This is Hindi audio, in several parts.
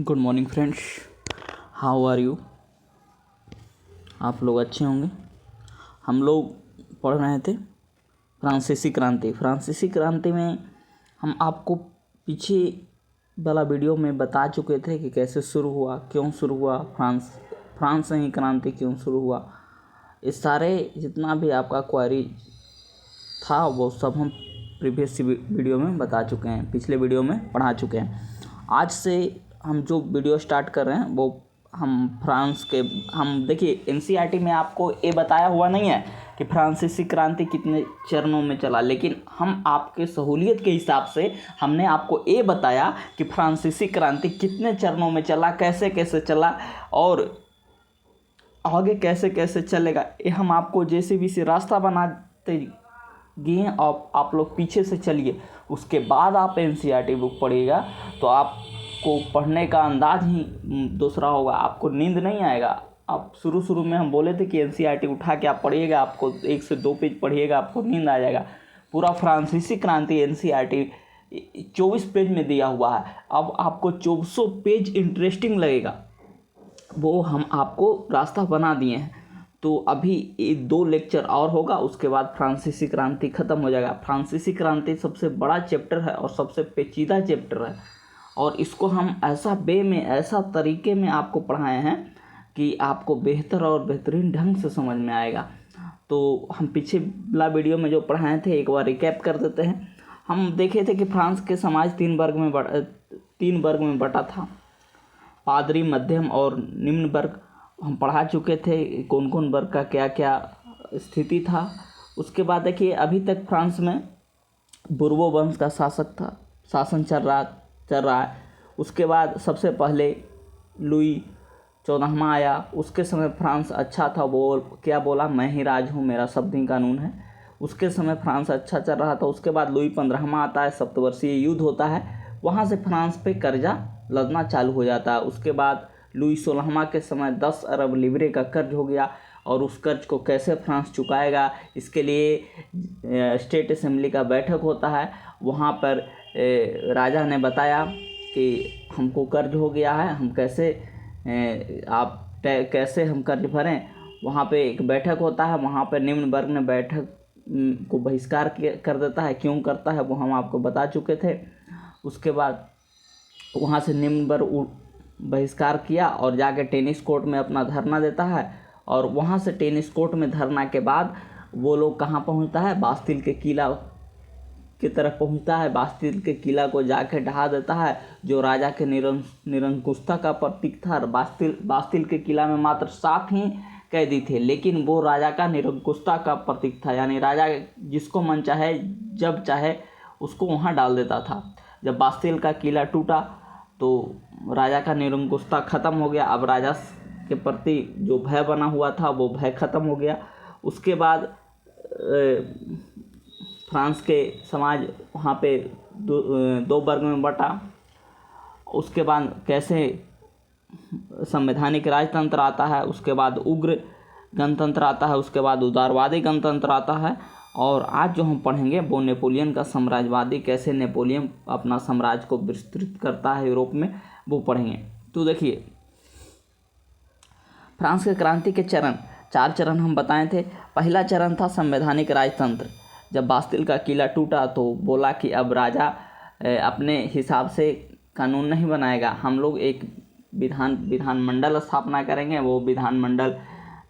Good morning friends, how are you. आप लोग अच्छे होंगे। हम लोग पढ़ रहे थे फ्रांसीसी क्रांति में हम आपको पीछे वाला वीडियो में बता चुके थे कि कैसे शुरू हुआ, क्यों शुरू हुआ, फ्रांस से ही क्रांति क्यों शुरू हुआ। इस सारे जितना भी आपका क्वेरी था वो सब हम प्रीवियस वीडियो में बता चुके हैं, पिछले वीडियो में पढ़ा चुके हैं। आज से हम जो वीडियो स्टार्ट कर रहे हैं वो हम फ्रांस के देखिए एनसीईआरटी में आपको ये बताया हुआ नहीं है कि फ्रांसीसी क्रांति कितने चरणों में चला, लेकिन हम आपके सहूलियत के हिसाब से हमने आपको ये बताया कि फ्रांसीसी क्रांति कितने चरणों में चला, कैसे कैसे चला और आगे कैसे कैसे चलेगा। ये हम आपको जैसे भी से रास्ता बनाते गए और आप लोग पीछे से चलिए, उसके बाद आप एनसीईआरटी बुक पढ़िएगा तो आपको पढ़ने का अंदाज ही दूसरा होगा, आपको नींद नहीं आएगा। आप शुरू में हम बोले थे कि एनसीईआरटी उठा के आप पढ़िएगा, आपको 1 से 2 पेज पढ़िएगा, आपको नींद आ जाएगा। पूरा फ्रांसीसी क्रांति एनसीईआरटी 24 पेज में दिया हुआ है। अब आपको 2400 पेज इंटरेस्टिंग लगेगा, वो हम आपको रास्ता बना दिए हैं। तो अभी 2 लेक्चर और होगा, उसके बाद फ्रांसीसी क्रांति ख़त्म हो जाएगा। फ्रांसीसी क्रांति सबसे बड़ा चैप्टर है और सबसे पेचीदा चैप्टर है, और इसको हम ऐसा ऐसा तरीके में आपको पढ़ाए हैं कि आपको बेहतर और बेहतरीन ढंग से समझ में आएगा। तो हम पिछला वीडियो में जो पढ़ाए थे एक बार रिकैप कर देते हैं। हम देखे थे कि फ्रांस के समाज 3 वर्ग में बटा था, पादरी, मध्यम और निम्न वर्ग। हम पढ़ा चुके थे कौन कौन वर्ग का क्या क्या स्थिति था। उसके बाद देखिए अभी तक फ्रांस में बुर्बो वंश का शासन चल रहा है। उसके बाद सबसे पहले लुई 14वां आया। उसके समय फ्रांस अच्छा था, वो क्या बोला, मैं ही राज हूँ, मेरा शब्द ही कानून है। उसके समय फ्रांस अच्छा चल रहा था। उसके बाद लुई 15वां आता है, सप्तवर्षीय युद्ध होता है, वहाँ से फ्रांस पे कर्जा लदना चालू हो जाता है। उसके बाद लुई 16वां के समय 10 अरब लिवरे का कर्ज हो गया, और उस कर्ज को कैसे फ्रांस चुकाएगा, इसके लिए स्टेट असेंबली का बैठक होता है। वहाँ पर राजा ने बताया कि हमको कर्ज हो गया है, हम कैसे हम कर्ज भरें। वहाँ पे एक बैठक होता है, वहाँ पर निम्न वर्ग ने बैठक को बहिष्कार कर देता है। क्यों करता है वो हम आपको बता चुके थे। उसके बाद वहाँ से निम्न वर्ग बहिष्कार किया और जाके टेनिस कोर्ट में अपना धरना देता है, और वहाँ से टेनिस कोर्ट में धरना के बाद वो लोग कहाँ पहुँचता है, बास्तिल के किला की तरफ पहुँचता है। बास्तिल के किला को जाके ढहा देता है, जो राजा के निरंकुशता का प्रतीक था। बास्तिल के किला में मात्र 7 ही कैदी थे, लेकिन वो राजा का निरंकुशता का प्रतीक था, यानी राजा जिसको मन चाहे जब चाहे उसको वहाँ डाल देता था। जब बास्तिल का किला टूटा तो राजा का निरंकुशता ख़त्म हो गया। अब राजा के प्रति जो भय बना हुआ था वो भय ख़त्म हो गया। उसके बाद फ्रांस के समाज वहाँ पे 2 वर्ग में बटा। उसके बाद कैसे संवैधानिक राजतंत्र आता है, उसके बाद उग्र गणतंत्र आता है, उसके बाद उदारवादी गणतंत्र आता है, और आज जो हम पढ़ेंगे वो नेपोलियन का साम्राज्यवादी, कैसे नेपोलियन अपना साम्राज्य को विस्तृत करता है यूरोप में, वो पढ़ेंगे। तो देखिए फ्रांस के क्रांति के 4 चरण हम बताए थे। पहला चरण था संवैधानिक राजतंत्र। जब बास्तिल का किला टूटा तो बोला कि अब राजा अपने हिसाब से कानून नहीं बनाएगा, हम लोग एक विधानमंडल स्थापना करेंगे, वो विधानमंडल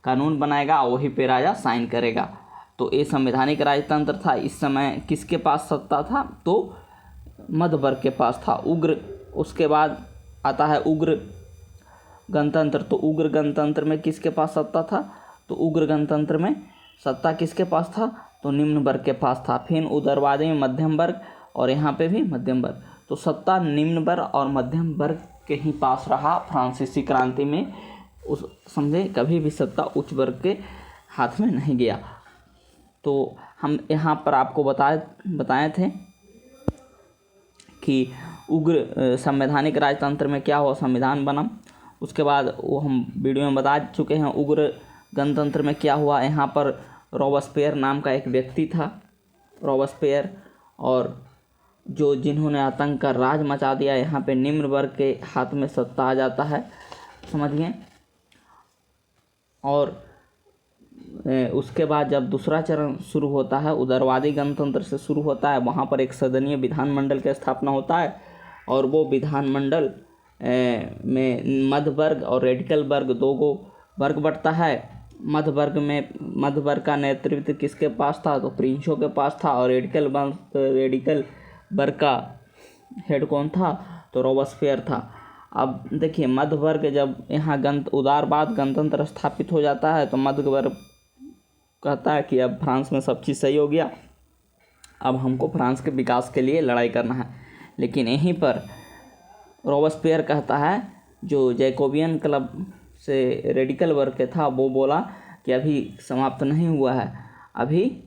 कानून बनाएगा, वही पे राजा साइन करेगा। तो ये संवैधानिक राजतंत्र था। इस समय किसके पास सत्ता था, तो मध्य वर्ग के पास था, उग्र। उसके बाद आता है उग्र गणतंत्र। तो उग्र गणतंत्र में किसके पास सत्ता था, तो उग्र गणतंत्र में सत्ता किसके पास था, तो निम्न वर्ग के पास था। फिर उदारवादी में मध्यम वर्ग, और यहाँ पे भी मध्यम वर्ग। तो सत्ता निम्न वर्ग और मध्यम वर्ग के ही पास रहा फ्रांसीसी क्रांति में। उस समझे, कभी भी सत्ता उच्च वर्ग के हाथ में नहीं गया। तो हम यहाँ पर आपको बताए थे कि उग्र संवैधानिक राजतंत्र में क्या हुआ, संविधान बना। उसके बाद वो हम वीडियो में बता चुके हैं। उग्र गणतंत्र में क्या हुआ, यहाँ पर रॉबस्पियर नाम का एक व्यक्ति था, रॉबस्पियर, और जो जिन्होंने आतंक का राज मचा दिया, यहाँ पे निम्न वर्ग के हाथ में सत्ता आ जाता है, समझिए। और उसके बाद जब दूसरा चरण शुरू होता है, उदारवादी गणतंत्र से शुरू होता है। वहाँ पर एक सदनीय विधानमंडल की स्थापना होता है और वो विधानमंडल में मध्य वर्ग और रेडिकल वर्ग दो गो वर्ग बढ़ता है। मध्य वर्ग का नेतृत्व किसके पास था? तो प्रिंसों के पास था। और रेडिकल वर्ग का हेड कौन था? तो रॉबस्पियर था। अब देखिए, मध्य वर्ग जब यहाँ उदारवाद गणतंत्र स्थापित हो जाता है तो मध्य वर्ग कहता है कि अब फ्रांस में सब चीज़ सही हो गया, अब हमको फ्रांस के विकास के लिए लड़ाई करना है। लेकिन यहीं पर रॉबस्पियर कहता है, जो जैकोबियन क्लब से रेडिकल वर्ग के था, वो बोला कि अभी समाप्त नहीं हुआ है, अभी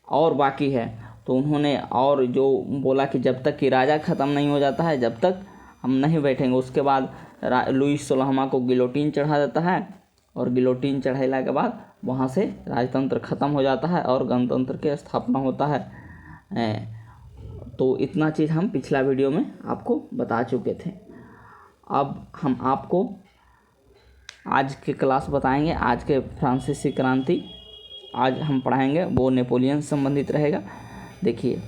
और बाकी है। तो उन्होंने और जो बोला कि जब तक कि राजा ख़त्म नहीं हो जाता है, जब तक हम नहीं बैठेंगे। उसके बाद लुईस 16वां को गिलोटीन चढ़ा देता है और गिलोटीन चढ़ाने के बाद वहाँ से राजतंत्र ख़त्म हो जाता है और गणतंत्र की स्थापना होता है। तो इतना चीज़ हम पिछला वीडियो में आपको बता चुके थे। अब हम आपको आज के क्लास बताएंगे, आज के फ्रांसीसी क्रांति आज हम पढ़ाएंगे, वो नेपोलियन से संबंधित रहेगा। देखिए,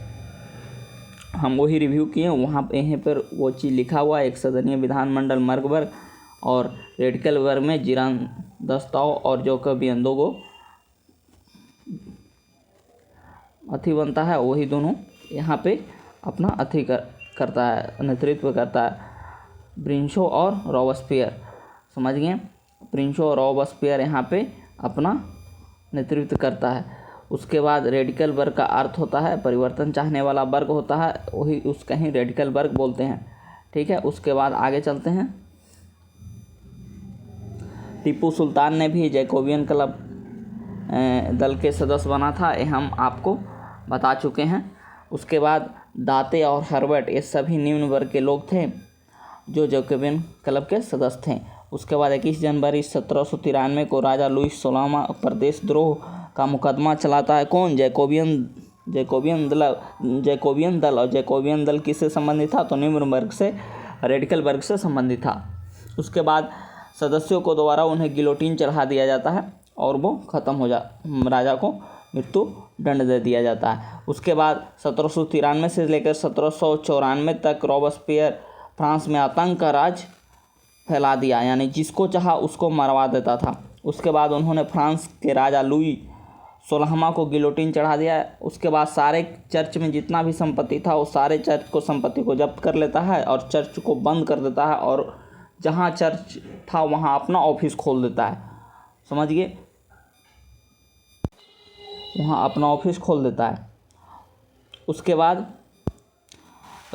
हम वही रिव्यू किए, वहाँ पे यहीं पर वो चीज़ लिखा हुआ है। एक सदनीय विधानमंडल मध्य वर्ग और रेडिकल वर्ग में जिरान दस्ताव और जैकोबियन दो गो अथी बनता है, वही दोनों यहाँ पे अपना अथी करता है, नेतृत्व करता है, प्रिंसो और रॉबस्पियर, समझ गए। प्रिंसो और रॉबस्पियर यहाँ पे अपना नेतृत्व करता है। उसके बाद रेडिकल वर्ग का अर्थ होता है परिवर्तन चाहने वाला वर्ग होता है, वही उसका ही रेडिकल वर्ग बोलते हैं, ठीक है। उसके बाद आगे चलते हैं। टीपू सुल्तान ने भी जैकोबियन क्लब दल के सदस्य बना था, ये हम आपको बता चुके हैं। उसके बाद दाते और हर्बर्ट, ये सभी निम्न वर्ग के लोग थे जो जैकोबियन क्लब के सदस्य थे। उसके बाद 21 जनवरी 1793 को राजा लुईस 16वां पर देशद्रोह का मुकदमा चलाता है। कौन? जैकोबियन दल। और जैकोबियन दल किससे संबंधित था? तो निम्न वर्ग से, रेडिकल वर्ग से संबंधित था। उसके बाद सदस्यों को द्वारा उन्हें गिलोटीन चढ़ा दिया जाता है और वो ख़त्म हो राजा को मृत्यु दंड दे दिया जाता है। उसके बाद 1793 से लेकर 1794 तक रॉबस्पियर फ्रांस में आतंक का राज फैला दिया, यानी जिसको चाहा उसको मरवा देता था। उसके बाद उन्होंने फ्रांस के राजा लुई 16वां को गिलोटीन चढ़ा दिया। उसके बाद सारे चर्च में जितना भी संपत्ति था, वो सारे चर्च को संपत्ति को जब्त कर लेता है और चर्च को बंद कर देता है, और जहाँ चर्च था वहाँ अपना ऑफिस खोल देता है, समझिए, वहाँ अपना ऑफिस खोल देता है। उसके बाद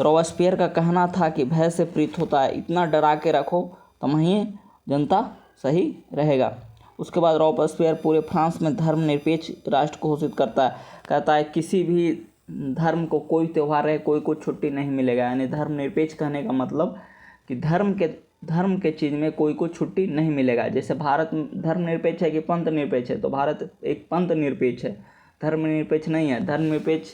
रॉबस्पियर का कहना था कि भय से प्रीत होता है, इतना डरा के रखो तभी जनता सही रहेगा। उसके बाद रॉबस्पियर पूरे फ्रांस में धर्मनिरपेक्ष राष्ट्र घोषित करता है, कहता है किसी भी धर्म को कोई त्यौहार रहे, कोई को छुट्टी नहीं मिलेगा। यानी धर्मनिरपेक्ष कहने का मतलब कि धर्म के चीज़ में कोई को छुट्टी नहीं मिलेगा। जैसे भारत धर्मनिरपेक्ष है कि पंथ निरपेक्ष है, तो भारत एक पंथ निरपेक्ष है, धर्मनिरपेक्ष नहीं है। धर्मनिरपेक्ष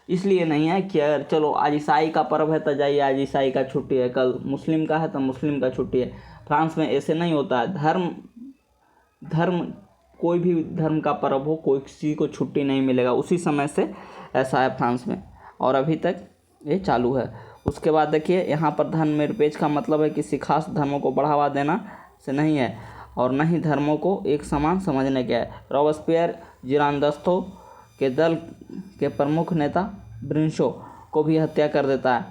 इसलिए नहीं है कि अगर चलो आज ईसाई का पर्व है तो जाइए, आज ईसाई का छुट्टी है, कल मुस्लिम का है तो मुस्लिम का छुट्टी है। फ्रांस में ऐसे नहीं होता है। धर्म कोई भी धर्म का पर्व हो, कोई किसी को छुट्टी नहीं मिलेगा। उसी समय से ऐसा है फ्रांस में, और अभी तक ये चालू है। उसके बाद देखिए, यहाँ पर धर्मनिरपेक्ष का मतलब है किसी खास धर्मों को बढ़ावा देना से नहीं है, और न ही धर्मों को एक समान समझने का है। रॉबस्पियर जिरांदस्तों के दल के प्रमुख नेता प्रिंसो को भी हत्या कर देता है।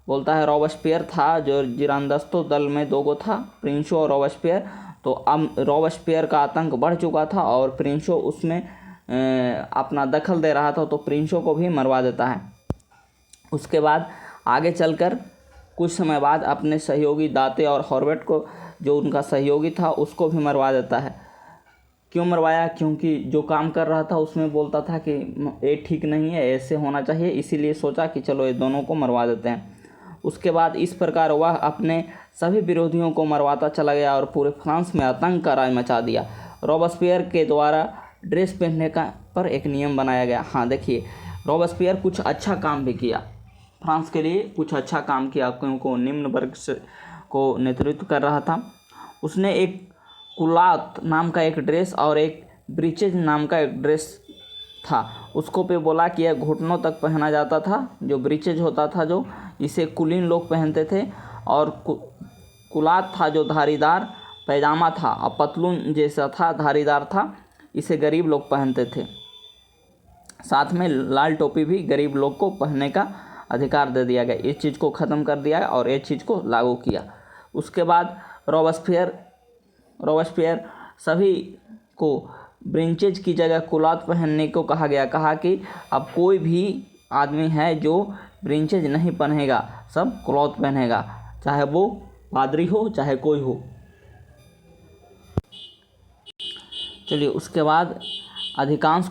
बोलता है रॉबस्पियर था जो जिरांदस्तों दल में दो गो था, प्रिंसो और रॉबस्पियर। तो अब रॉबस्पियर का आतंक बढ़ चुका था और प्रिंसो उसमें अपना दखल दे रहा था, तो प्रिंसो को भी मरवा देता है। उसके बाद आगे चलकर कुछ समय बाद अपने सहयोगी दाते और हॉर्बर्ट को, जो उनका सहयोगी था, उसको भी मरवा देता है। क्यों मरवाया? क्योंकि जो काम कर रहा था उसमें बोलता था कि ये ठीक नहीं है, ऐसे होना चाहिए, इसीलिए सोचा कि चलो ये दोनों को मरवा देते हैं। उसके बाद इस प्रकार वह अपने सभी विरोधियों को मरवाता चला गया और पूरे फ्रांस में आतंक का राज मचा दिया। रॉबस्पियर के द्वारा ड्रेस पहनने का पर एक नियम बनाया गया। हाँ देखिए, रॉबस्पियर कुछ अच्छा काम भी किया फ्रांस के लिए कुछ अच्छा काम किया, क्योंकि निम्न वर्ग से को नेतृत्व कर रहा था। उसने एक कुलात नाम का एक ड्रेस और एक ब्रीचेज नाम का एक ड्रेस था, उसको पे बोला कि यह घुटनों तक पहना जाता था। जो ब्रीचेज होता था जो इसे कुलीन लोग पहनते थे, और कुलात था जो धारीदार पैजामा था और पतलून जैसा था, धारीदार था, इसे गरीब लोग पहनते थे। साथ में लाल टोपी भी गरीब लोग को पहनने का अधिकार दे दिया गया। इस चीज़ को ख़त्म कर दिया और इस चीज़ को लागू किया। उसके बाद रॉबस्पियर सभी को ब्रीचेज की जगह कुलात पहनने को कहा गया। कहा कि अब कोई भी आदमी है जो ब्रीचेज नहीं पहनेगा, सब क्लॉथ पहनेगा, चाहे वो पादरी हो चाहे कोई हो। चलिए, उसके बाद अधिकांश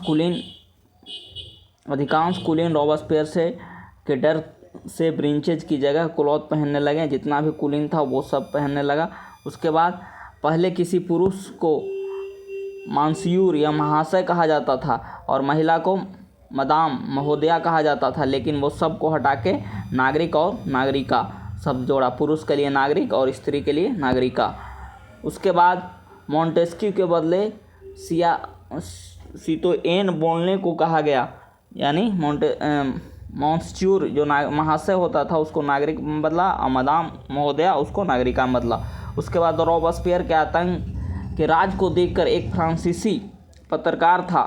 कुलीन रॉबस्पियर के डर से ब्रीचेज की जगह क्लॉथ पहनने लगे। जितना भी कुलीन था वो सब पहनने लगा। उसके बाद पहले किसी पुरुष को मानस्यूर या महाशय कहा जाता था और महिला को मदाम महोदया कहा जाता था, लेकिन वो सब को हटा के नागरिक और नागरिका सब जोड़ा, पुरुष के लिए नागरिक और स्त्री के लिए नागरिका। उसके बाद मॉन्टेस्क्यू के बदले सितोएन बोलने को कहा गया, यानी मॉन्स्च्यूर जो महाशय होता था उसको नागरिक में बदला और मदाम महोदया उसको नागरिका में बदला। उसके बाद रॉबस्पियर के आतंक के राज को देखकर एक फ्रांसीसी पत्रकार था,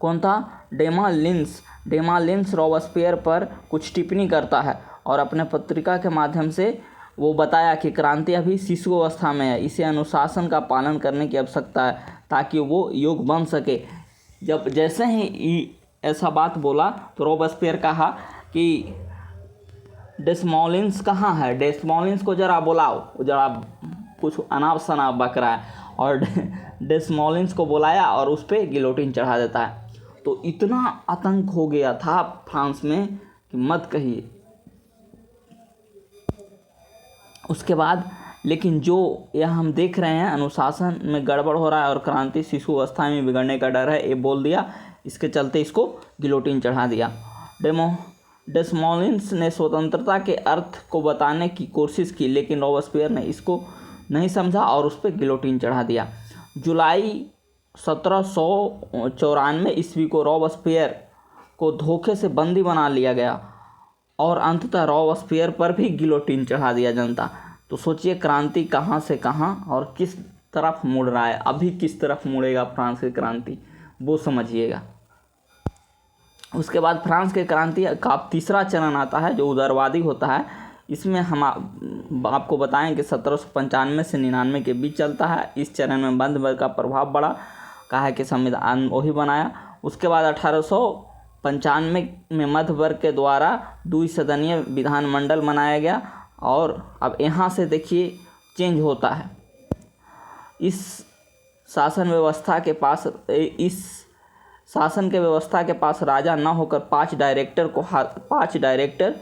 कौन था, डेमा लिंस रॉबस्पियर पर कुछ टिप्पणी करता है और अपने पत्रिका के माध्यम से वो बताया कि क्रांति अभी शिशु अवस्था में है, इसे अनुशासन का पालन करने की आवश्यकता है ताकि वो योग बन सके। जब जैसे ही ऐसा बात बोला तो रॉबस्पियर कहा कि डेसमोलिन्स कहाँ है, डेसमोलिन्स को ज़रा बुलाओ, ज़रा कुछ अनाप शनाप बक रहा है, और डेसमोलिन्स को बुलाया और उस पर गिलोटिन चढ़ा देता है। तो इतना आतंक हो गया था फ्रांस में कि मत कहिए। उसके बाद लेकिन जो यह हम देख रहे हैं अनुशासन में गड़बड़ हो रहा है और क्रांति शिशु अवस्था में बिगड़ने का डर है, ये बोल दिया, इसके चलते इसको गिलोटिन चढ़ा दिया। डेसमोलिन्स ने स्वतंत्रता के अर्थ को बताने की कोशिश की, लेकिन रॉबस्पियर ने इसको नहीं समझा और उस पर गिलोटिन चढ़ा दिया। जुलाई 1794 ईस्वी को रॉबस्पियर को धोखे से बंदी बना लिया गया और अंततः रॉबस्पियर पर भी गिलोटिन चढ़ा दिया जनता। तो सोचिए क्रांति कहाँ से कहाँ और किस तरफ मुड़ रहा है, अभी किस तरफ मुड़ेगा फ्रांस की क्रांति, वो समझिएगा। उसके बाद फ्रांस के क्रांति का तीसरा चरण आता है जो उदारवादी होता है। इसमें हम आपको बताएं कि 1795 से 99 के बीच चलता है। इस चरण में मध्य वर्ग का प्रभाव बढ़ा, कहा है कि संविधान वही बनाया। उसके बाद 1895 में मध्य वर्ग के द्वारा द्विसदनीय विधानमंडल बनाया गया और अब यहाँ से देखिए चेंज होता है। इस शासन के व्यवस्था के पास राजा न होकर 5 डायरेक्टर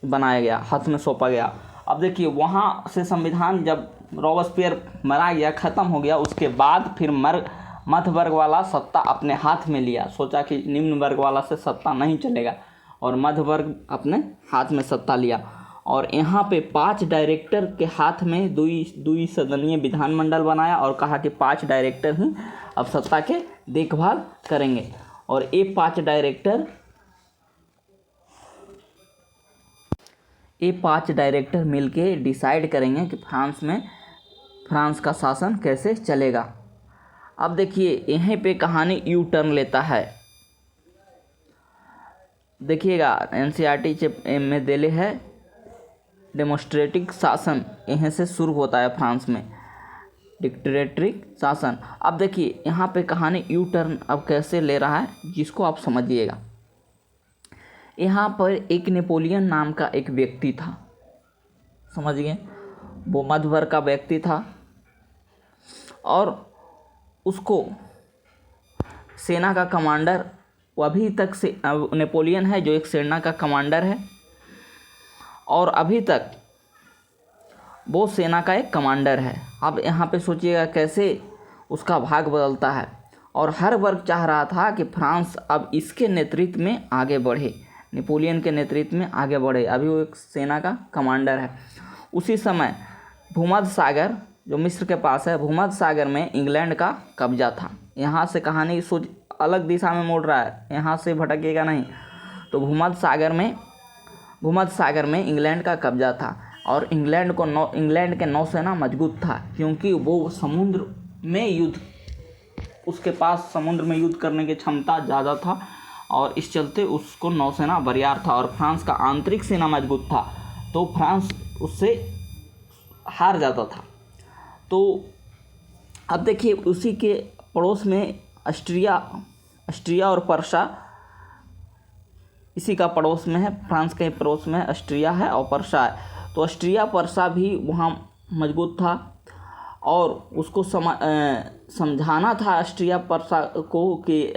बनाया गया, हाथ में सौंपा गया। अब देखिए वहाँ से संविधान जब रॉबस्पियर मरा गया, ख़त्म हो गया, उसके बाद फिर मध्य वर्ग वाला सत्ता अपने हाथ में लिया। सोचा कि निम्न वर्ग वाला से सत्ता नहीं चलेगा और मध्य वर्ग अपने हाथ में सत्ता लिया और यहाँ पे 5 डायरेक्टर के हाथ में द्विसदनीय विधानमंडल बनाया और कहा कि 5 डायरेक्टर ही अब सत्ता के देखभाल करेंगे। और ये 5 डायरेक्टर मिलके डिसाइड करेंगे कि फ्रांस का शासन कैसे चलेगा। अब देखिए यहीं पे कहानी यू टर्न लेता है। देखिएगा NCERT में देले है डेमोस्ट्रेटिक शासन, यहीं से शुरू होता है फ्रांस में डिक्टेटरिक शासन। अब देखिए यहाँ पे कहानी यू टर्न अब कैसे ले रहा है जिसको आप समझिएगा। यहाँ पर एक नेपोलियन नाम का एक व्यक्ति था, समझिए, वो मध्य वर्ग का व्यक्ति था और उसको सेना का कमांडर, वो अभी तक से नेपोलियन है जो एक सेना का कमांडर है और अभी तक वो सेना का एक कमांडर है। अब यहाँ पे सोचिएगा कैसे उसका भाग बदलता है और हर वर्ग चाह रहा था कि फ्रांस अब इसके नेतृत्व में आगे बढ़े, नेपोलियन के नेतृत्व में आगे बढ़े। अभी वो एक सेना का कमांडर है। उसी समय भूमध्य सागर जो मिस्र के पास है, भूमध्य सागर में इंग्लैंड का कब्जा था। यहाँ से कहानी सोच अलग दिशा में मोड़ रहा है, यहाँ से भटकेगा नहीं। तो भूमध्य सागर में इंग्लैंड का कब्जा था और इंग्लैंड के नौसेना मजबूत था, क्योंकि वो उसके पास समुद्र में युद्ध करने की क्षमता ज़्यादा था और इस चलते उसको नौसेना बरियार था। और फ्रांस का आंतरिक सेना मजबूत था, तो फ्रांस उससे हार जाता था। तो अब देखिए उसी के पड़ोस में ऑस्ट्रिया और पर्सा इसी का पड़ोस में है। फ्रांस के पड़ोस में ऑस्ट्रिया है और पर्सा है। तो ऑस्ट्रिया पर्सा भी वहाँ मजबूत था और उसको समझाना था ऑस्ट्रिया पर्सा को कि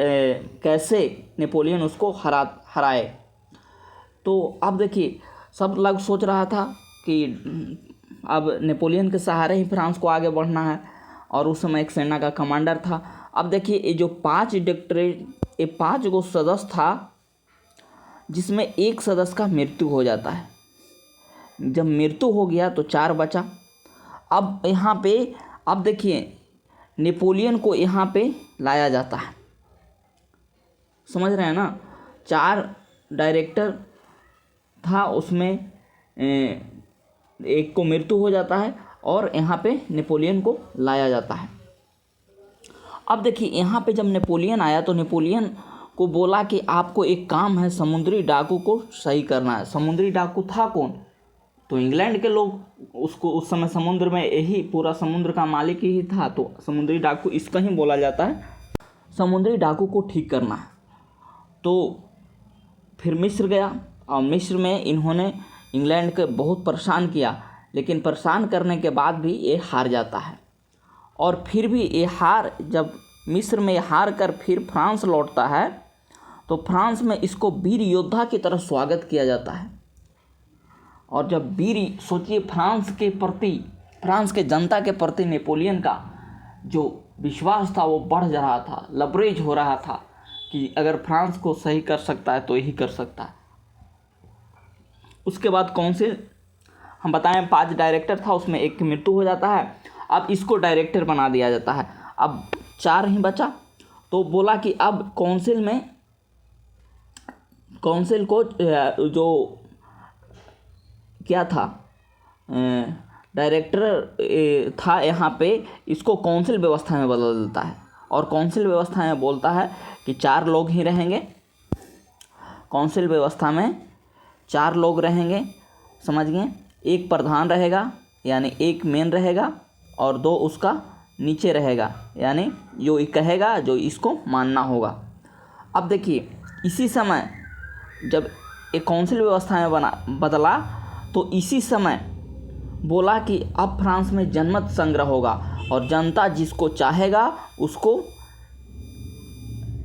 कैसे नेपोलियन उसको हराए। तो अब देखिए सब लोग सोच रहा था कि अब नेपोलियन के सहारे ही फ्रांस को आगे बढ़ना है और उस समय एक सेना का कमांडर था। अब देखिए ये जो 5 गो सदस्य था, जिसमें एक सदस्य का मृत्यु हो जाता है। जब मृत्यु हो गया तो 4 बचा। अब यहाँ पे अब देखिए नेपोलियन को यहाँ पे लाया जाता है, समझ रहे हैं ना। 4 डायरेक्टर था, उसमें एक को मृत्यु हो जाता है और यहाँ पे नेपोलियन को लाया जाता है। अब देखिए यहाँ पे जब नेपोलियन आया तो नेपोलियन को बोला कि आपको एक काम है, समुद्री डाकू को सही करना है। समुद्री डाकू था कौन? तो इंग्लैंड के लोग उसको उस समय समुद्र में यही पूरा समुद्र का मालिक ही था, तो समुद्री डाकू इसका ही बोला जाता है। समुद्री डाकू को ठीक करना है। तो फिर मिस्र गया और मिस्र में इन्होंने इंग्लैंड के बहुत परेशान किया, लेकिन परेशान करने के बाद भी ये हार जाता है। और फिर भी ये जब मिस्र में हार कर फिर फ्रांस लौटता है तो फ्रांस में इसको वीर योद्धा की तरह स्वागत किया जाता है। और जब सोचिए फ्रांस के जनता के प्रति नेपोलियन का जो विश्वास था वो बढ़ जा रहा था, लबरेज हो रहा था कि अगर फ्रांस को सही कर सकता है तो यही कर सकता है। उसके बाद काउंसिल हम बताएं 5 डायरेक्टर था, उसमें एक की मृत्यु हो जाता है। अब इसको डायरेक्टर बना दिया जाता है। अब 4 ही बचा, तो बोला कि अब काउंसिल को जो क्या था डायरेक्टर था यहाँ पे, इसको काउंसिल व्यवस्था में बदल देता है और काउंसिल व्यवस्था में बोलता है कि 4 लोग ही रहेंगे। काउंसिल व्यवस्था में 4 लोग रहेंगे, समझ गए। एक प्रधान रहेगा यानी एक मेन रहेगा और 2 उसका नीचे रहेगा, यानी जो कहेगा जो इसको मानना होगा। अब देखिए इसी समय जब एक काउंसिल व्यवस्था में बदला तो इसी समय बोला कि अब फ्रांस में जनमत संग्रह होगा और जनता जिसको चाहेगा उसको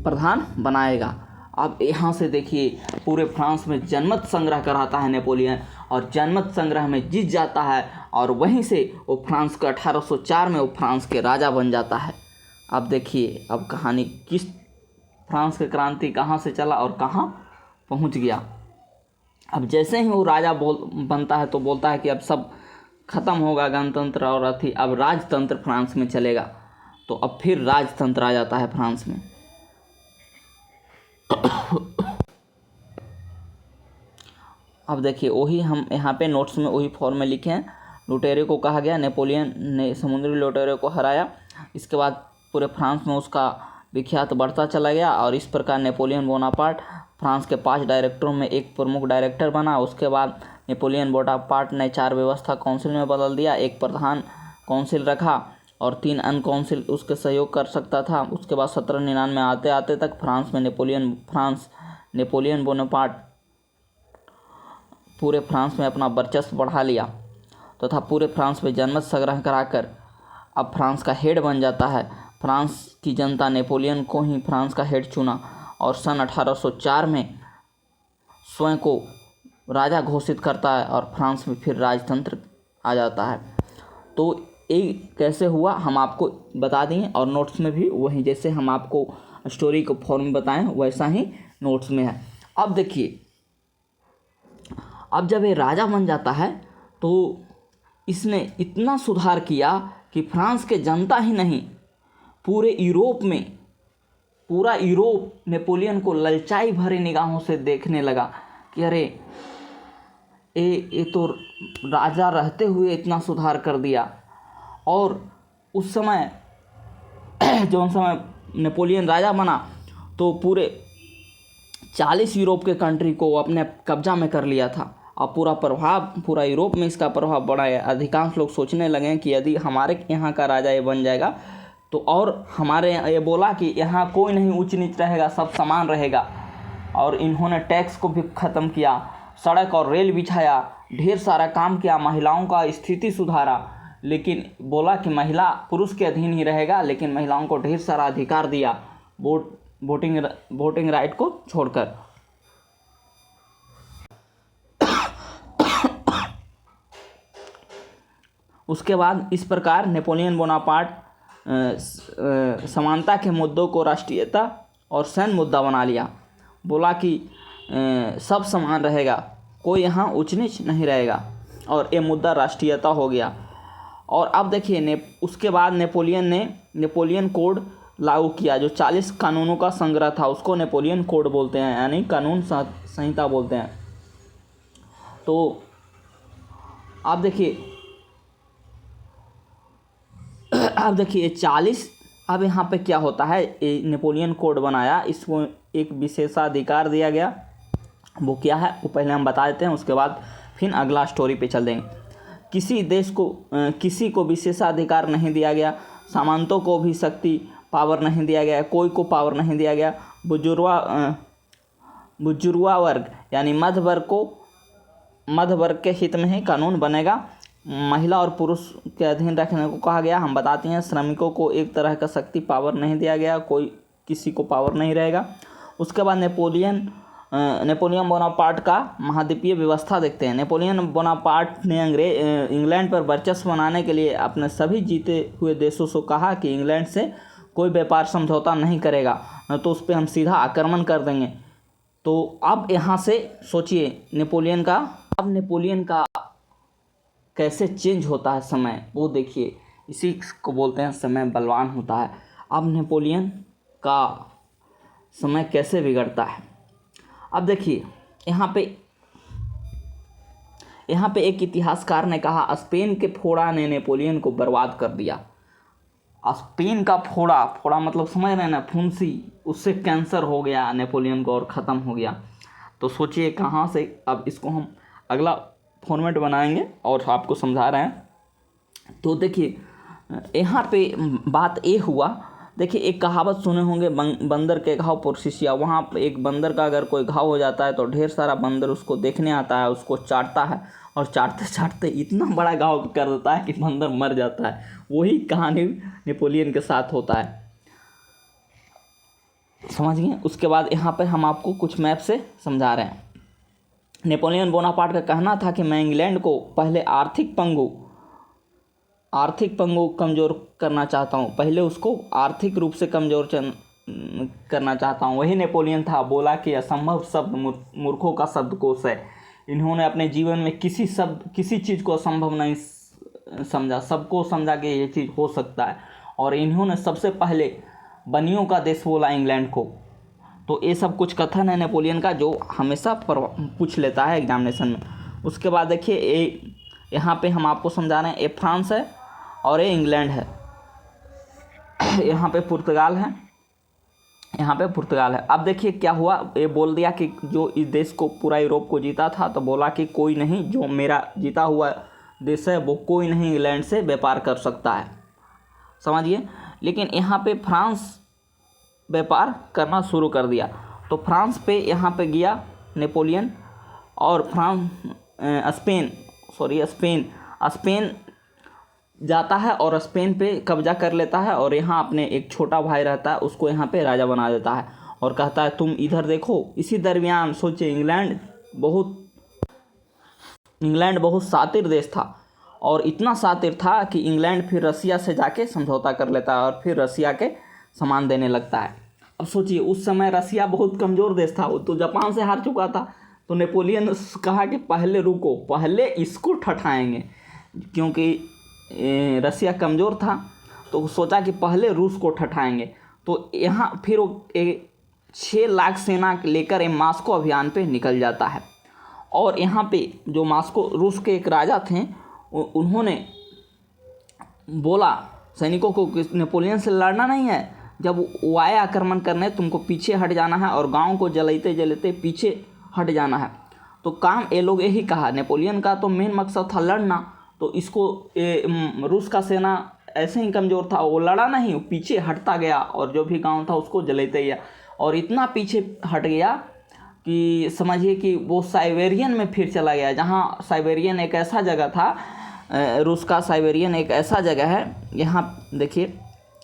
प्रधान बनाएगा। अब यहाँ से देखिए पूरे फ्रांस में जनमत संग्रह कराता है नेपोलियन और जनमत संग्रह में जीत जाता है और वहीं से वो फ्रांस का 1804 में वो फ्रांस के राजा बन जाता है। अब देखिए अब कहानी किस फ्रांस की क्रांति कहाँ से चला और कहाँ पहुँच गया। अब जैसे ही वो राजा बनता है तो बोलता है कि अब सब खत्म होगा गणतंत्र और अब राजतंत्र फ्रांस में चलेगा। तो अब फिर राजतंत्र आ जाता है फ्रांस में। अब देखिए वही हम यहाँ पे नोट्स में वही फॉर्म में लिखे हैं। लुटेरे को कहा गया, नेपोलियन ने समुद्री लुटेरे को हराया। इसके बाद पूरे फ्रांस में उसका विख्यात बढ़ता चला गया और इस प्रकार नेपोलियन बोनापार्ट फ्रांस के 5 डायरेक्टरों में एक प्रमुख डायरेक्टर बना। उसके बाद नेपोलियन बोनापार्ट ने 4 व्यवस्था काउंसिल में बदल दिया, एक प्रधान काउंसिल रखा और 3 अन्य काउंसिल उसके सहयोग कर सकता था। उसके बाद 1799 आते आते तक फ्रांस में नेपोलियन बोनापार्ट पूरे फ्रांस में अपना वर्चस्व बढ़ा लिया तथा पूरे फ्रांस में जनमत संग्रह कराकर अब फ्रांस का हेड बन जाता है। फ्रांस की जनता नेपोलियन को ही फ्रांस का हेड चुना और सन 1804 में स्वयं को राजा घोषित करता है और फ्रांस में फिर राजतंत्र आ जाता है। तो ये कैसे हुआ हम आपको बता दिए और नोट्स में भी वही जैसे हम आपको स्टोरी को फॉर्म में बताएं वैसा ही नोट्स में है। अब देखिए अब जब ये राजा बन जाता है तो इसने इतना सुधार किया कि फ्रांस के जनता ही नहीं, पूरे यूरोप में, पूरा यूरोप नेपोलियन को ललचाई भरी निगाहों से देखने लगा कि अरे ये तो राजा रहते हुए इतना सुधार कर दिया। और उस समय जो समय नेपोलियन राजा बना तो पूरे 40 यूरोप के कंट्री को अपने कब्जा में कर लिया था और पूरा यूरोप में इसका प्रभाव बढ़ा है। अधिकांश लोग सोचने लगे कि यदि हमारे यहाँ का राजा ये बन जाएगा तो, और हमारे ये बोला कि यहाँ कोई नहीं ऊंच नीच रहेगा, सब समान रहेगा। और इन्होंने टैक्स को भी ख़त्म किया, सड़क और रेल बिछाया, ढेर सारा काम किया, महिलाओं का स्थिति सुधारा। लेकिन बोला कि महिला पुरुष के अधीन ही रहेगा, लेकिन महिलाओं को ढेर सारा अधिकार दिया वोटिंग राइट को छोड़कर। उसके बाद इस प्रकार नेपोलियन बोनापार्ट समानता के मुद्दों को राष्ट्रीयता और सैन्य मुद्दा बना लिया। बोला कि सब समान रहेगा, कोई यहाँ ऊंच नीच नहीं रहेगा, और ये मुद्दा राष्ट्रीयता हो गया। और अब देखिए उसके बाद नेपोलियन ने नेपोलियन कोड लागू किया, जो 40 कानूनों का संग्रह था, उसको नेपोलियन कोड बोलते हैं, यानी कानून संहिता बोलते हैं। तो आप देखिए ये 40, अब यहाँ पे क्या होता है, नेपोलियन कोड बनाया, इसको एक विशेषाधिकार दिया गया। वो क्या है वो पहले हम बता देते हैं, उसके बाद फिर अगला स्टोरी पे चल देंगे। किसी देश को किसी को विशेषाधिकार नहीं दिया गया, सामंतों को भी शक्ति पावर नहीं दिया गया, कोई को पावर नहीं दिया गया। बुजुर्गा वर्ग यानी मध्य वर्ग के हित में ही कानून बनेगा। महिला और पुरुष के अधीन रखने को कहा गया। हम बताते हैं, श्रमिकों को एक तरह का शक्ति पावर नहीं दिया गया, कोई किसी को पावर नहीं रहेगा। उसके बाद नेपोलियन बोनापार्ट का महाद्वीपीय व्यवस्था देखते हैं। नेपोलियन बोनापार्ट ने इंग्लैंड पर वर्चस्व बनाने के लिए अपने सभी जीते हुए देशों से कहा कि इंग्लैंड से कोई व्यापार समझौता नहीं करेगा, न तो उस पर हम सीधा आक्रमण कर देंगे। तो अब यहाँ से सोचिए नेपोलियन का कैसे चेंज होता है समय, वो देखिए। इसी को बोलते हैं समय बलवान होता है। अब नेपोलियन का समय कैसे बिगड़ता है, अब देखिए। यहाँ पे एक इतिहासकार ने कहा, स्पेन के फोड़ा ने नेपोलियन को बर्बाद कर दिया। स्पेन का फोड़ा मतलब समझ रहे हैं ना, फुंसी, उससे कैंसर हो गया नेपोलियन को और ख़त्म हो गया। तो सोचिए कहाँ से। अब इसको हम अगला फॉर्मेट बनाएंगे और आपको समझा रहे हैं। तो देखिए यहाँ पे बात ये हुआ, देखिए एक कहावत सुने होंगे, बंदर के घाव पुरसिसिया। वहाँ पे एक बंदर का अगर कोई घाव हो जाता है तो ढेर सारा बंदर उसको देखने आता है, उसको चाटता है, और चाटते चाटते इतना बड़ा घाव कर देता है कि बंदर मर जाता है। वही कहानी नेपोलियन के साथ होता है, समझ गए। उसके बाद यहाँ पे हम आपको कुछ मैप से समझा रहे हैं। नेपोलियन बोनापार्ट का कहना था कि मैं इंग्लैंड को पहले आर्थिक पंगु कमज़ोर करना चाहता हूँ, पहले उसको आर्थिक रूप से कमज़ोर करना चाहता हूँ। वही नेपोलियन था, बोला कि असंभव शब्द मूर्खों का शब्दकोश है। इन्होंने अपने जीवन में किसी चीज़ को असंभव नहीं समझा, सबको समझा कि ये चीज़ हो सकता है। और इन्होंने सबसे पहले बनियों का देश बोला इंग्लैंड को। तो ये सब कुछ कथन है नेपोलियन का, जो हमेशा पूछ लेता है एग्जामिनेशन में। उसके बाद देखिए यहाँ पे हम आपको समझा रहे हैं, ये फ्रांस है और ये इंग्लैंड है, यहाँ पे पुर्तगाल है। अब देखिए क्या हुआ, ये बोल दिया कि जो इस देश को, पूरा यूरोप को जीता था, तो बोला कि कोई नहीं, जो मेरा जीता हुआ देश है वो कोई नहीं इंग्लैंड से व्यापार कर सकता है, समझिए। लेकिन यहाँ पे फ्रांस व्यापार करना शुरू कर दिया। तो फ्रांस पे यहाँ पे गया नेपोलियन, और स्पेन जाता है और स्पेन पे कब्जा कर लेता है, और यहाँ अपने एक छोटा भाई रहता है उसको यहाँ पे राजा बना देता है, और कहता है तुम इधर देखो। इसी दरमियान सोचिए इंग्लैंड बहुत शातिर देश था, और इतना शातिर था कि इंग्लैंड फिर रसिया से जाके समझौता कर लेता है और फिर रसिया के सामान देने लगता है। अब सोचिए उस समय रसिया बहुत कमज़ोर देश था, वो तो जापान से हार चुका था, तो नेपोलियन ने कहा कि पहले रुको, पहले इसको ठठाएंगे, क्योंकि रसिया कमज़ोर था तो सोचा कि पहले रूस को ठठाएंगे। तो यहाँ फिर वो 6 लाख सेना लेकर ये मास्को अभियान पे निकल जाता है। और यहाँ पे जो मास्को रूस के एक राजा थे, उन्होंने बोला सैनिकों को कि नेपोलियन से लड़ना नहीं है, जब वो आए आक्रमण करने तुमको पीछे हट जाना है और गांव को जलाते जलाते पीछे हट जाना है। तो काम ये लोग यही कहा, नेपोलियन का तो मेन मकसद था लड़ना, तो इसको रूस का सेना ऐसे ही कमज़ोर था, वो लड़ा नहीं, पीछे हटता गया और जो भी गांव था उसको जलाते गया। और इतना पीछे हट गया कि समझिए कि वो साइबेरियन में फिर चला गया, जहाँ साइबेरियन एक ऐसा जगह था, रूस का साइबेरियन एक ऐसा जगह है, यहाँ देखिए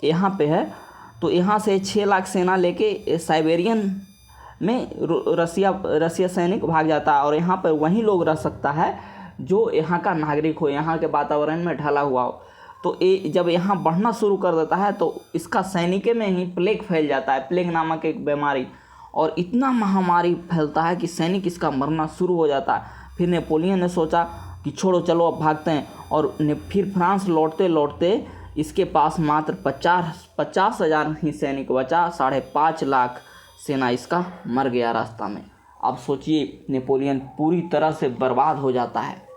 यहाँ पे है। तो यहाँ से 6 लाख सेना लेके साइबेरियन में रसिया सैनिक भाग जाता है और यहाँ पर वही लोग रह सकता है जो यहाँ का नागरिक हो, यहाँ के वातावरण में ढला हुआ हो। तो ये जब यहाँ बढ़ना शुरू कर देता है तो इसका सैनिकों में ही प्लेग फैल जाता है, प्लेग नामक एक बीमारी, और इतना महामारी फैलता है कि सैनिक इसका मरना शुरू हो जाता है। फिर नेपोलियन ने सोचा कि छोड़ो चलो अब भागते हैं, और फिर फ्रांस लौटते लौटते इसके पास मात्र 50,000 ही सैनिक बचा, 5.5 लाख सेना इसका मर गया रास्ता में। अब सोचिए नेपोलियन पूरी तरह से बर्बाद हो जाता है।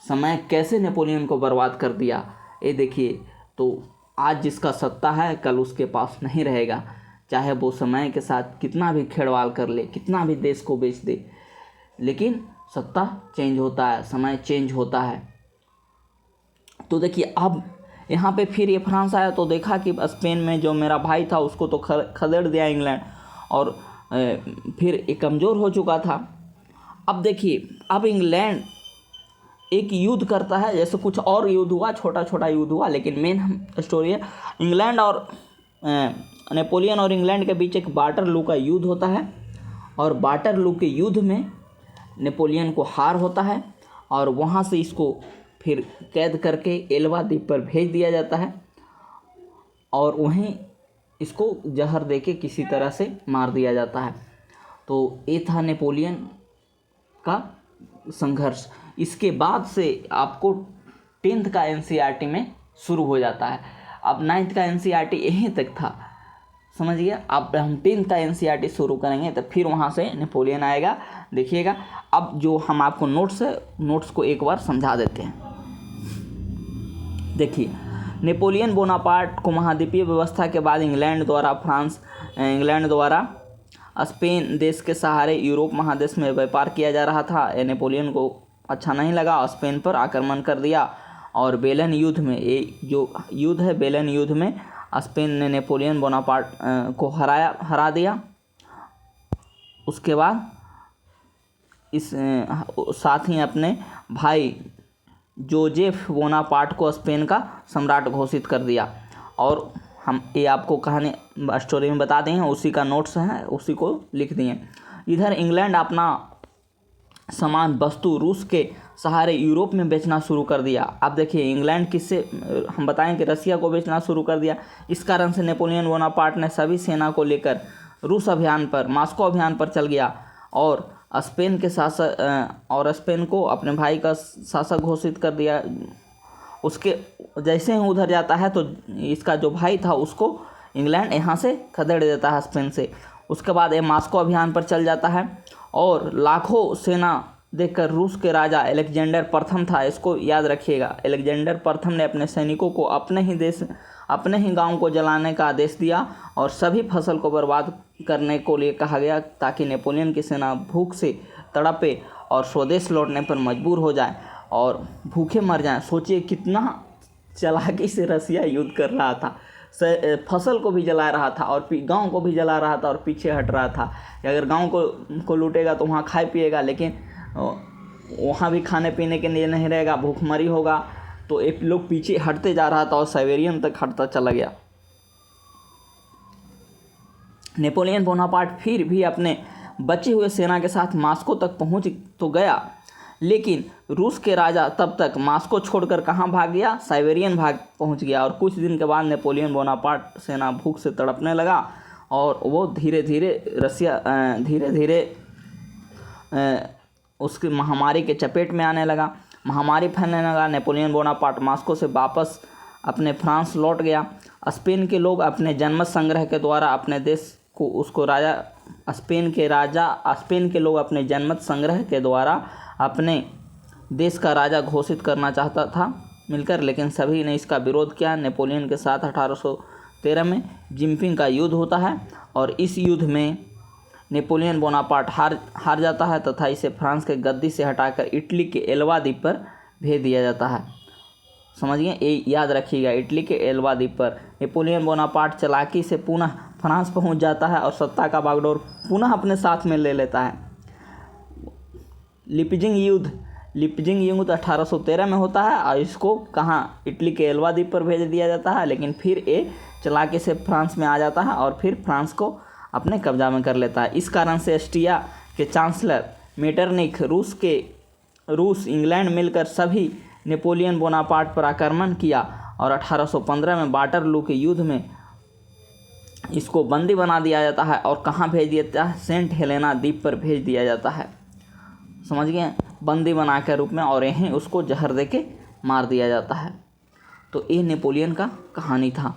समय कैसे नेपोलियन को बर्बाद कर दिया ये देखिए। तो आज जिसका सत्ता है कल उसके पास नहीं रहेगा, चाहे वो समय के साथ कितना भी खेड़वाल कर ले, कितना भी देश को बेच दे, लेकिन सत्ता चेंज होता है, समय चेंज होता है। तो देखिए अब यहाँ पे फिर ये फ्रांस आया तो देखा कि स्पेन में जो मेरा भाई था उसको तो खदेड़ दिया इंग्लैंड, और फिर ये कमज़ोर हो चुका था। अब देखिए अब इंग्लैंड एक युद्ध करता है, जैसे कुछ और युद्ध हुआ, छोटा छोटा युद्ध हुआ, लेकिन मेन स्टोरी है इंग्लैंड और नेपोलियन और इंग्लैंड के बीच एक वाटरलू का युद्ध होता है। और वाटरलू के युद्ध में नेपोलियन को हार होता है और वहाँ से इसको फिर कैद करके एल्बा द्वीप पर भेज दिया जाता है और वहीं इसको जहर देके किसी तरह से मार दिया जाता है। तो ये था नेपोलियन का संघर्ष। इसके बाद से आपको 10th का NCERT में शुरू हो जाता है। अब 9th का NCERT यहीं तक था, समझिए। अब हम 10th का NCERT शुरू करेंगे तो फिर वहाँ से नेपोलियन आएगा, देखिएगा। अब जो हम आपको नोट्स है, नोट्स को एक बार समझा देते हैं। देखिए नेपोलियन बोनापार्ट को महाद्वीपीय व्यवस्था के बाद इंग्लैंड द्वारा स्पेन देश के सहारे यूरोप महादेश में व्यापार किया जा रहा था। नेपोलियन को अच्छा नहीं लगा, स्पेन पर आक्रमण कर दिया और बेलन युद्ध में, ये जो युद्ध है बेलन युद्ध में स्पेन ने नेपोलियन बोनापार्ट को हरा दिया। उसके बाद इस साथ ही अपने भाई जोजेफ बोनापार्ट को स्पेन का सम्राट घोषित कर दिया। और हम ये आपको कहानी स्टोरी में बता दें, उसी का नोट्स है, उसी को लिख दिए। इधर इंग्लैंड अपना सामान वस्तु रूस के सहारे यूरोप में बेचना शुरू कर दिया। अब देखिए इंग्लैंड किससे, हम बताएं कि रसिया को बेचना शुरू कर दिया। इस कारण से नेपोलियन बोनापार्ट ने सभी सेना को लेकर रूस अभियान पर, मास्को अभियान पर चल गया और स्पेन के शासक और स्पेन को अपने भाई का शासक घोषित कर दिया। उसके जैसे ही उधर जाता है तो इसका जो भाई था उसको इंग्लैंड यहाँ से खदेड़ देता है स्पेन से। उसके बाद ये मास्को अभियान पर चल जाता है और लाखों सेना देखकर रूस के राजा अलेक्जेंडर प्रथम था, इसको याद रखिएगा, अलेक्जेंडर प्रथम ने अपने सैनिकों को अपने ही गांव को जलाने का आदेश दिया और सभी फसल को बर्बाद करने को लिए कहा गया, ताकि नेपोलियन की सेना भूख से तड़पे और स्वदेश लौटने पर मजबूर हो जाए और भूखे मर जाएं। सोचिए कितना चालाकी से रसिया युद्ध कर रहा था, फसल को भी जला रहा था और गांव को भी जला रहा था और पीछे हट रहा था। अगर गांव को लूटेगा तो वहाँ खाए पिएगा, लेकिन वहाँ भी खाने पीने के लिए नहीं रहेगा, भूखमरी होगा। तो एक लोग पीछे हटते जा रहा था और साइबेरियन तक हटता चला गया। नेपोलियन बोनापार्ट फिर भी अपने बचे हुए सेना के साथ मास्को तक पहुंच तो गया, लेकिन रूस के राजा तब तक मास्को छोड़कर कहाँ भाग गया, साइबेरियन पहुंच गया। और कुछ दिन के बाद नेपोलियन बोनापार्ट सेना भूख से तड़पने लगा और वो धीरे धीरे उसकी महामारी के चपेट में आने लगा, महामारी फैलने लगा। नेपोलियन बोनापार्ट मॉस्को से वापस अपने फ्रांस लौट गया। स्पेन के लोग अपने जनमत संग्रह के द्वारा अपने देश को उसको राजा स्पेन के लोग अपने जनमत संग्रह के द्वारा अपने देश का राजा घोषित करना चाहता था मिलकर, लेकिन सभी ने इसका विरोध किया। नेपोलियन के साथ 1813 में जिंगपिंग का युद्ध होता है और इस युद्ध में नेपोलियन बोनापार्ट हार जाता है तथा इसे फ्रांस के गद्दी से हटाकर इटली के एल्वा द्वीप पर भेज दिया जाता है। समझिए, ये याद रखिएगा, इटली के एल्वा द्वीप पर नेपोलियन बोनापार्ट चालाकी से पुनः फ्रांस पहुंच जाता है और सत्ता का बागडोर पुनः अपने साथ में ले लेता है। लिपजिंग युद्ध 1813 में होता है और इसको कहाँ, इटली के एल्वा द्वीप पर भेज दिया जाता है, लेकिन फिर ये चालाकी से फ्रांस में आ जाता है और फिर फ्रांस को अपने कब्जा में कर लेता है। इस कारण से ऑस्ट्रिया के चांसलर मेटरनिख, रूस इंग्लैंड मिलकर सभी नेपोलियन बोनापार्ट पर आक्रमण किया और 1815 में वाटरलू के युद्ध में इसको बंदी बना दिया जाता है और कहाँ भेज दिया जाता है, सेंट हेलेना द्वीप पर भेज दिया जाता है। समझ गए, बंदी बना के रूप में, और यहीं उसको जहर दे के मार दिया जाता है। तो ये नेपोलियन का कहानी था।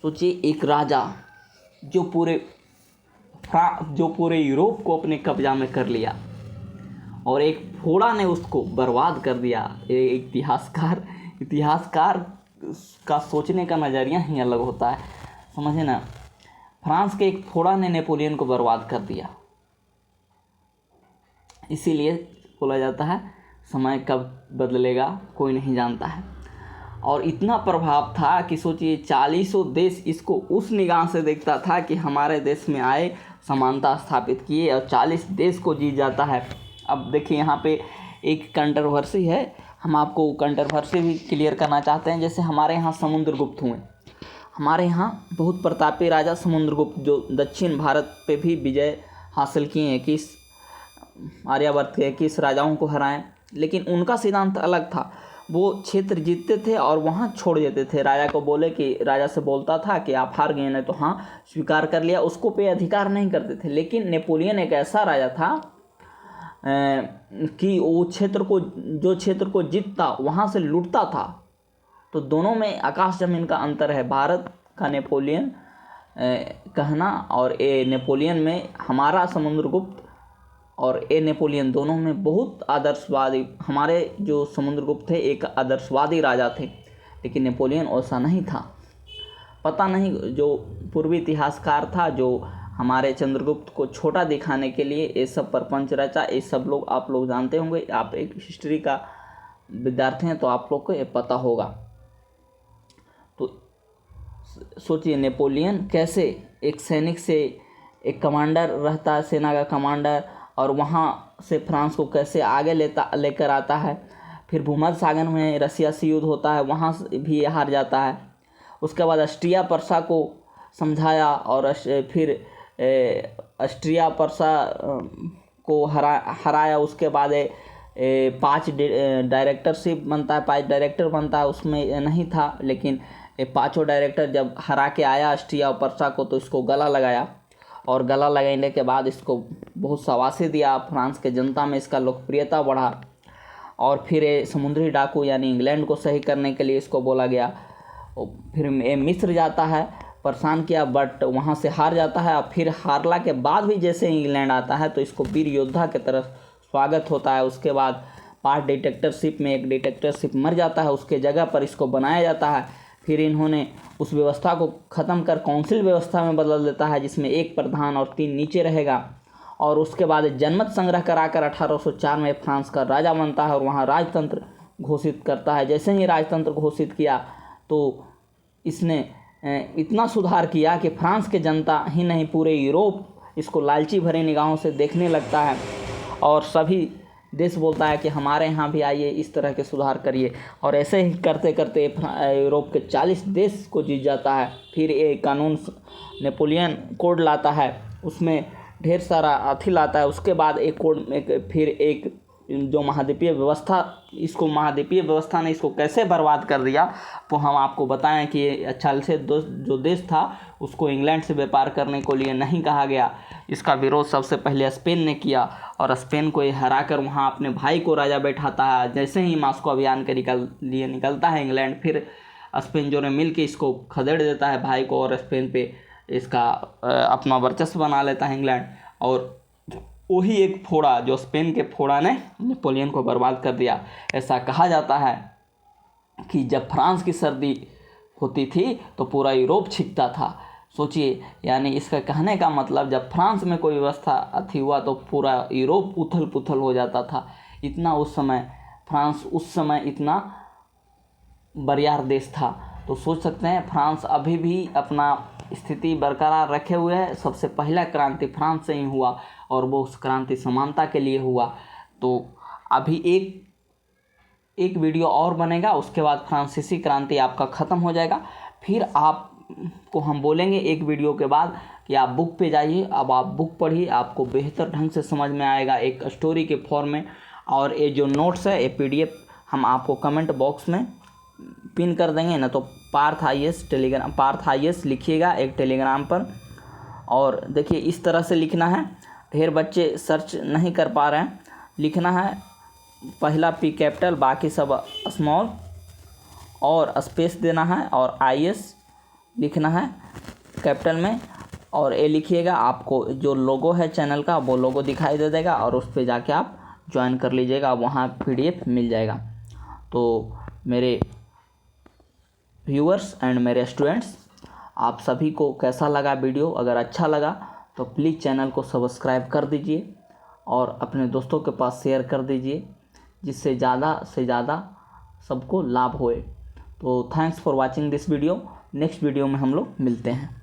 सोचिए, एक राजा जो पूरे यूरोप को अपने कब्जा में कर लिया और एक फोड़ा ने उसको बर्बाद कर दिया। इतिहासकार का सोचने का नज़रिया ही अलग होता है, समझे ना। फ्रांस के एक फोड़ा ने नेपोलियन को बर्बाद कर दिया। इसीलिए बोला जाता है समय कब बदलेगा कोई नहीं जानता है। और इतना प्रभाव था कि सोचिए 40 देश इसको उस निगाह से देखता था कि हमारे देश में आए, समानता स्थापित किए और 40 देश को जीत जाता है। अब देखिए, यहाँ पे एक कंट्रोवर्सी है, हम आपको कंट्रोवर्सी भी क्लियर करना चाहते हैं। जैसे हमारे यहाँ समुद्रगुप्त हुए, हमारे यहाँ बहुत प्रतापी राजा समुद्रगुप्त जो दक्षिण भारत पे भी विजय हासिल किए, 21 आर्यावर्त के 21 राजाओं को हराएं, लेकिन उनका सिद्धांत अलग था। वो क्षेत्र जीतते थे और वहाँ छोड़ देते थे। राजा से बोलता था कि आप हार गए ना, तो हाँ स्वीकार कर लिया, उसको पे अधिकार नहीं करते थे। लेकिन नेपोलियन एक ऐसा राजा था कि वो क्षेत्र को जीतता वहाँ से लूटता था। तो दोनों में आकाश ज़मीन का अंतर है। भारत का नेपोलियन कहना और ए नेपोलियन में हमारा समुद्रगुप्त और ए नेपोलियन, दोनों में बहुत आदर्शवादी। हमारे जो समुद्रगुप्त थे एक आदर्शवादी राजा थे, लेकिन नेपोलियन ऐसा नहीं था। पता नहीं, जो पूर्वी इतिहासकार था जो हमारे चंद्रगुप्त को छोटा दिखाने के लिए ये सब प्रपंच रचा। ये सब लोग आप लोग जानते होंगे, आप एक हिस्ट्री का विद्यार्थी हैं तो आप लोग को ये पता होगा। तो सोचिए, नेपोलियन कैसे एक सैनिक से एक कमांडर रहता है, सेना का कमांडर, और वहाँ से फ्रांस को कैसे आगे लेकर आता है। फिर भूमध्य सागर में रसिया से युद्ध होता है, वहाँ भी हार जाता है। उसके बाद ऑस्ट्रिया पर्सा को समझाया और फिर ऑस्ट्रिया पर्सा को हराया। उसके बाद 5 डायरेक्टरशिप बनता है, 5 डायरेक्टर बनता है, उसमें नहीं था, लेकिन 5 डायरेक्टर जब हरा के आया ऑस्ट्रिया और पर्सा को, तो इसको गला लगाया और गला लगाने के बाद इसको बहुत शाबाशी दिया। फ्रांस के जनता में इसका लोकप्रियता बढ़ा और फिर समुद्री डाकू यानी इंग्लैंड को सही करने के लिए इसको बोला गया। फिर मिस्र जाता है, परेशान किया, बट वहाँ से हार जाता है। और फिर हारला के बाद भी जैसे इंग्लैंड आता है तो इसको वीर योद्धा की तरफ स्वागत होता है। उसके बाद 5 डिटेक्टरशिप में एक डिटेक्टरशिप मर जाता है, उसके जगह पर इसको बनाया जाता है। फिर इन्होंने उस व्यवस्था को ख़त्म कर काउंसिल व्यवस्था में बदल देता है, जिसमें 1 प्रधान और 3 नीचे रहेगा। और उसके बाद जनमत संग्रह कराकर 1804 में फ्रांस का राजा बनता है और वहाँ राजतंत्र घोषित करता है। जैसे ही राजतंत्र घोषित किया तो इसने इतना सुधार किया कि फ्रांस के जनता ही नहीं पूरे यूरोप इसको लालची भरे निगाहों से देखने लगता है और सभी देश बोलता है कि हमारे यहाँ भी आइए, इस तरह के सुधार करिए। और ऐसे ही करते करते यूरोप के 40 देश को जीत जाता है। फिर एक कानून नेपोलियन कोड लाता है, उसमें ढेर सारा अथी लाता है। उसके बाद एक जो महाद्वीपीय व्यवस्था, इसको महाद्वीपीय व्यवस्था ने इसको कैसे बर्बाद कर दिया, तो हम आपको बताएं कि अच्छा से जो देश था उसको इंग्लैंड से व्यापार करने को लिए नहीं कहा गया। इसका विरोध सबसे पहले स्पेन ने किया और स्पेन को ये हरा कर वहाँ अपने भाई को राजा बैठाता है। जैसे ही मास्को अभियान के लिए निकलता है इंग्लैंड, फिर स्पेन जो ने मिल के इसको खदेड़ देता है भाई को, और स्पेन पे इसका अपना वर्चस्व बना लेता है इंग्लैंड। और वही एक फोड़ा, जो स्पेन के फोड़ा ने नेपोलियन को बर्बाद कर दिया। ऐसा कहा जाता है कि जब फ्रांस की सर्दी होती थी तो पूरा यूरोप छिपता था। सोचिए, यानी इसका कहने का मतलब जब फ्रांस में कोई व्यवस्था अथी हुआ तो पूरा यूरोप उथल पुथल हो जाता था। इतना उस समय फ्रांस उस समय इतना बरियार देश था। तो सोच सकते हैं फ्रांस अभी भी अपना स्थिति बरकरार रखे हुए है। सबसे पहला क्रांति फ्रांस से ही हुआ और वो उस क्रांति समानता के लिए हुआ। तो अभी एक वीडियो और बनेगा, उसके बाद फ्रांसीसी क्रांति आपका ख़त्म हो जाएगा। फिर आपको हम बोलेंगे एक वीडियो के बाद कि आप बुक पे जाइए, अब आप बुक पढ़िए, आपको बेहतर ढंग से समझ में आएगा एक स्टोरी के फॉर्म में। और ये जो नोट्स है, ये PDF हम आपको कमेंट बॉक्स में पिन कर देंगे ना। तो Parth IAS Telegram, Parth IAS लिखिएगा एक टेलीग्राम पर। और देखिए इस तरह से लिखना है, ढेर बच्चे सर्च नहीं कर पा रहे हैं। लिखना है पहला P कैपिटल, बाकी सब स्मॉल, और स्पेस देना है, और IAS लिखना है कैपिटल में, और ये लिखिएगा। आपको जो लोगो है चैनल का वो लोगो दिखाई दे देगा, और उस पर जाके आप ज्वाइन कर लीजिएगा, वहाँ PDF मिल जाएगा। तो मेरे व्यूअर्स एंड मेरे स्टूडेंट्स, आप सभी को कैसा लगा वीडियो? अगर अच्छा लगा तो प्लीज़ चैनल को सब्सक्राइब कर दीजिए और अपने दोस्तों के पास शेयर कर दीजिए, जिससे ज़्यादा से ज़्यादा सबको लाभ होए। तो thanks for watching this video. Next video में हम लोग मिलते हैं।